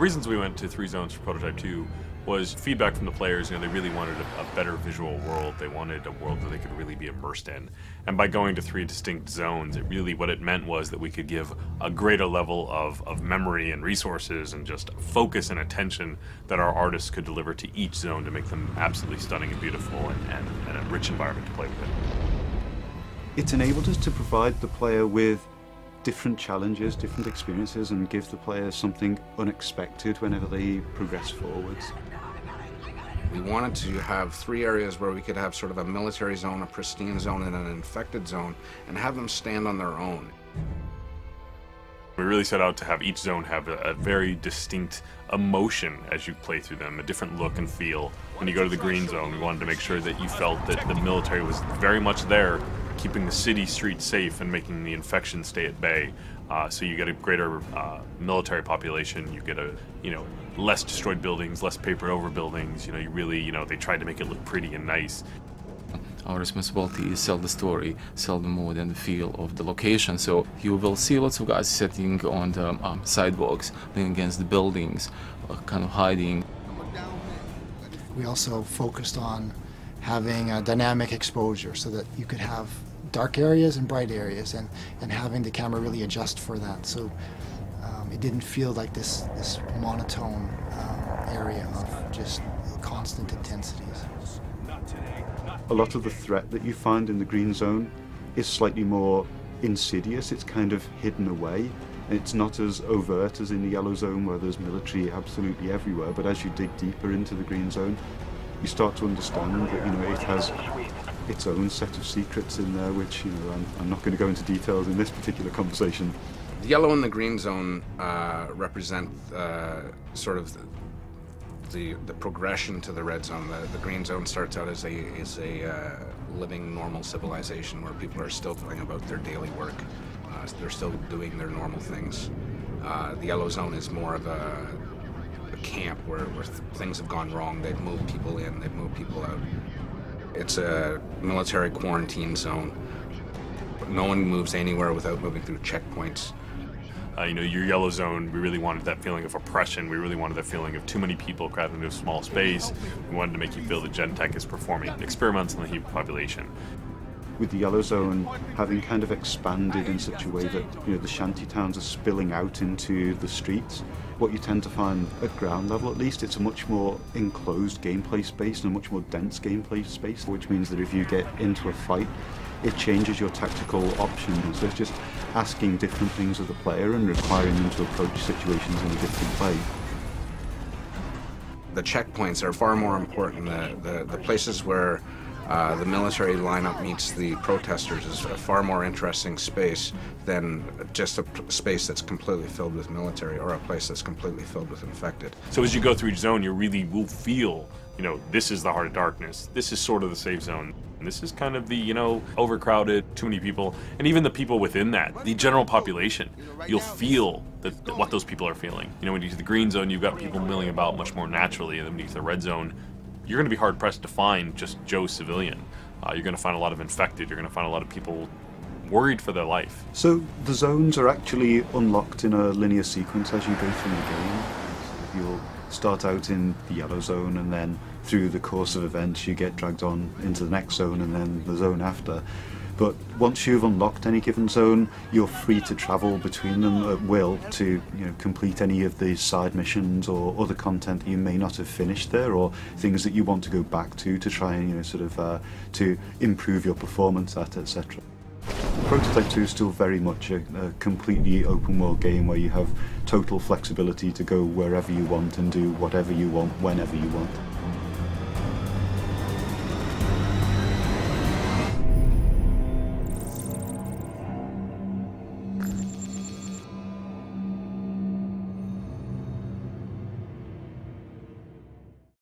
reasons we went to 3 zones for Prototype 2 was feedback from the players. They really wanted a better visual world. They wanted a world that they could really be immersed in. And by going to 3 distinct zones, what it meant was that we could give a greater level of memory and resources and just focus and attention that our artists could deliver to each zone to make them absolutely stunning and beautiful and a rich environment to play with. It's enabled us to provide the player with different challenges, different experiences, and give the player something unexpected whenever they progress forwards. We wanted to have 3 areas where we could have sort of a military zone, a pristine zone, and an infected zone, and have them stand on their own. We really set out to have each zone have a very distinct emotion as you play through them, a different look and feel. When you go to the green zone, we wanted to make sure that you felt that the military was very much there, keeping the city streets safe and making the infection stay at bay. So you get a greater military population, you get less destroyed buildings, less papered over buildings. You really, they tried to make it look pretty and nice. Our responsibility is sell the story, sell the mood and the feel of the location. So you will see lots of guys sitting on the sidewalks, leaning against the buildings, kind of hiding. We also focused on having a dynamic exposure so that you could have dark areas and bright areas, and having the camera really adjust for that. So it didn't feel like this monotone area of just constant intensities. A lot of the threat that you find in the green zone is slightly more insidious. It's kind of hidden away. It's not as overt as in the yellow zone where there's military absolutely everywhere, but as you dig deeper into the green zone, you start to understand that it has its own set of secrets in there, which I'm not going to go into details in this particular conversation. The yellow and the green zone represent sort of the progression to the red zone. The green zone starts out as a living normal civilization where people are still going about their daily work. They're still doing their normal things. The yellow zone is more of a camp where things have gone wrong. They've moved people in, they've moved people out. It's a military quarantine zone. No one moves anywhere without moving through checkpoints. Your yellow zone, we really wanted that feeling of oppression. We really wanted that feeling of too many people crowded into a small space. We wanted to make you feel that Genentech is performing experiments on the human population. With the yellow zone having kind of expanded in such a way that the shanty towns are spilling out into the streets, what you tend to find at ground level at least, it's a much more enclosed gameplay space and a much more dense gameplay space, which means that if you get into a fight, it changes your tactical options. So it's just asking different things of the player and requiring them to approach situations in a different way. The checkpoints are far more important. The places where the military lineup meets the protesters is a far more interesting space than just a space that's completely filled with military or a place that's completely filled with infected. So as you go through each zone, you really will feel, this is the heart of darkness. This is sort of the safe zone. And this is kind of the, overcrowded, too many people. And even the people within that, the general population, you'll feel what those people are feeling. When you get to the green zone, you've got people milling about much more naturally. And then when you get to the red zone, you're going to be hard-pressed to find just Joe civilian. You're going to find a lot of infected. You're going to find a lot of people worried for their life. So the zones are actually unlocked in a linear sequence as you go through the game. You'll start out in the yellow zone, and then through the course of events you get dragged on into the next zone and then the zone after. But once you've unlocked any given zone, you're free to travel between them at will to complete any of the side missions or other content that you may not have finished there, or things that you want to go back to try and to improve your performance at, etc. Prototype 2 is still very much a completely open world game where you have total flexibility to go wherever you want and do whatever you want whenever you want.